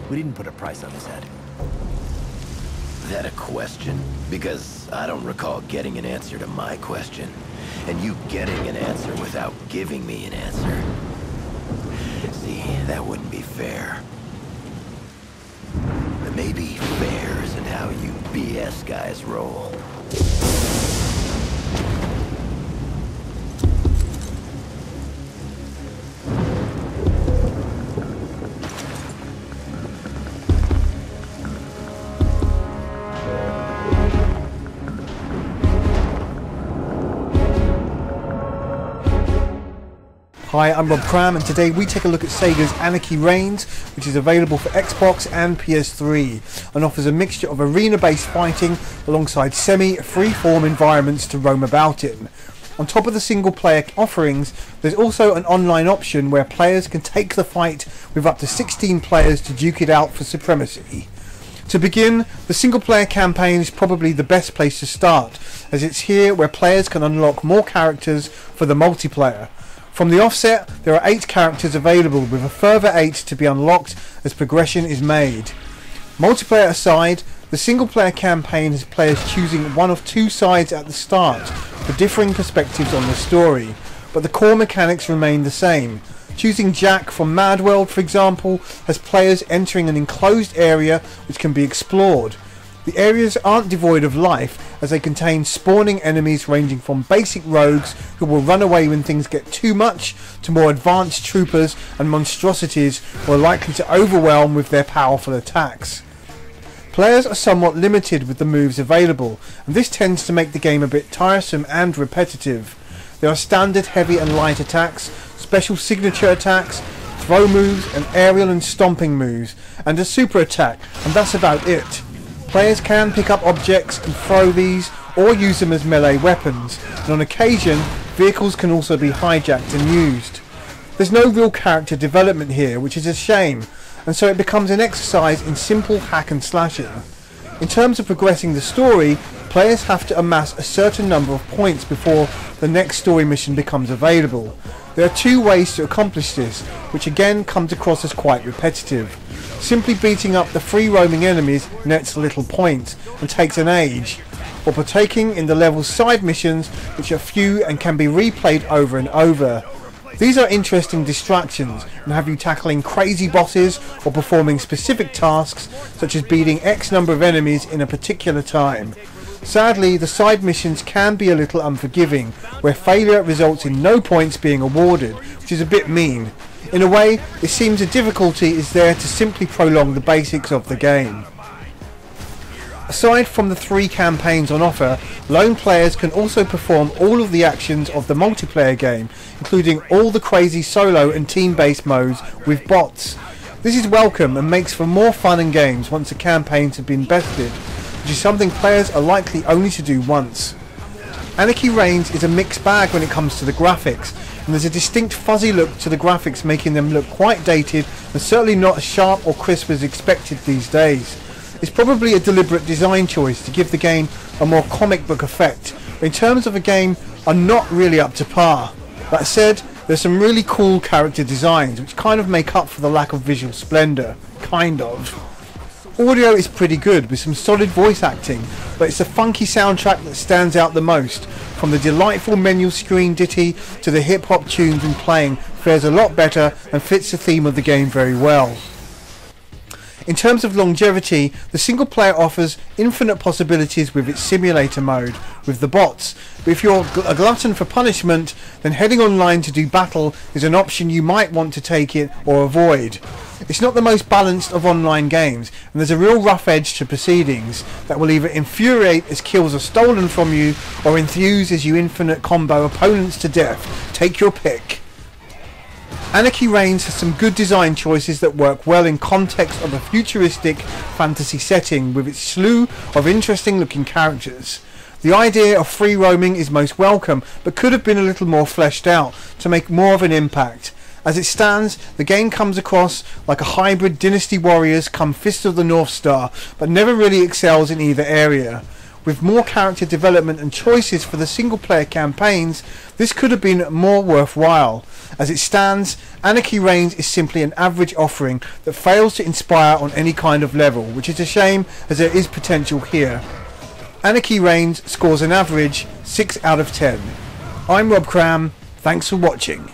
We didn't put a price on his head. That a question? Because I don't recall getting an answer to my question. And you getting an answer without giving me an answer. See, that wouldn't be fair. But maybe fair isn't how you BS guys roll. Hi, I'm Cram, and today we take a look at Sega's Anarchy Reigns, which is available for Xbox and PS3 and offers a mixture of arena-based fighting alongside semi-freeform environments to roam about in. On top of the single-player offerings, there's also an online option where players can take the fight with up to 16 players to duke it out for supremacy. To begin, the single-player campaign is probably the best place to start, as it's here where players can unlock more characters for the multiplayer. From the offset, there are 8 characters available, with a further 8 to be unlocked as progression is made. Multiplayer aside, the single-player campaign has players choosing one of 2 sides at the start, for differing perspectives on the story, but the core mechanics remain the same. Choosing Jack from Mad World, for example, has players entering an enclosed area which can be explored. The areas aren't devoid of life, as they contain spawning enemies ranging from basic rogues who will run away when things get too much, to more advanced troopers and monstrosities who are likely to overwhelm with their powerful attacks. Players are somewhat limited with the moves available, and this tends to make the game a bit tiresome and repetitive. There are standard heavy and light attacks, special signature attacks, throw moves, and aerial and stomping moves, and a super attack, and that's about it. Players can pick up objects and throw these, or use them as melee weapons, and on occasion, vehicles can also be hijacked and used. There's no real character development here, which is a shame, and so it becomes an exercise in simple hack and slashing. In terms of progressing the story, players have to amass a certain number of points before the next story mission becomes available. There are 2 ways to accomplish this, which again comes across as quite repetitive. Simply beating up the free-roaming enemies nets little points and takes an age, or partaking in the level's side missions, which are few and can be replayed over and over. These are interesting distractions and have you tackling crazy bosses or performing specific tasks, such as beating X number of enemies in a particular time. Sadly, the side missions can be a little unforgiving, where failure results in no points being awarded, which is a bit mean. In a way, it seems the difficulty is there to simply prolong the basics of the game. Aside from the 3 campaigns on offer, lone players can also perform all of the actions of the multiplayer game, including all the crazy solo and team-based modes with bots. This is welcome and makes for more fun and games once the campaigns have been bested, which is something players are likely only to do once. Anarchy Reigns is a mixed bag when it comes to the graphics, and there's a distinct fuzzy look to the graphics, making them look quite dated and certainly not as sharp or crisp as expected these days. It's probably a deliberate design choice to give the game a more comic book effect, but in terms of a game, are not really up to par. That said, there's some really cool character designs which kind of make up for the lack of visual splendour. Kind of. Audio is pretty good with some solid voice acting, but it's the funky soundtrack that stands out the most. From the delightful menu screen ditty to the hip hop tunes and playing fares a lot better and fits the theme of the game very well. In terms of longevity, the single player offers infinite possibilities with its simulator mode, with the bots, but if you're a glutton for punishment, then heading online to do battle is an option you might want to take it or avoid. It's not the most balanced of online games, and there's a real rough edge to proceedings that will either infuriate as kills are stolen from you, or enthuse as you infinite combo opponents to death. Take your pick. Anarchy Reigns has some good design choices that work well in context of a futuristic fantasy setting with its slew of interesting looking characters. The idea of free roaming is most welcome, but could have been a little more fleshed out to make more of an impact. As it stands, the game comes across like a hybrid Dynasty Warriors come Fist of the North Star, but never really excels in either area. With more character development and choices for the single player campaigns, this could have been more worthwhile. As it stands, Anarchy Reigns is simply an average offering that fails to inspire on any kind of level, which is a shame as there is potential here. Anarchy Reigns scores an average 6 out of 10. I'm Rob Cram, thanks for watching.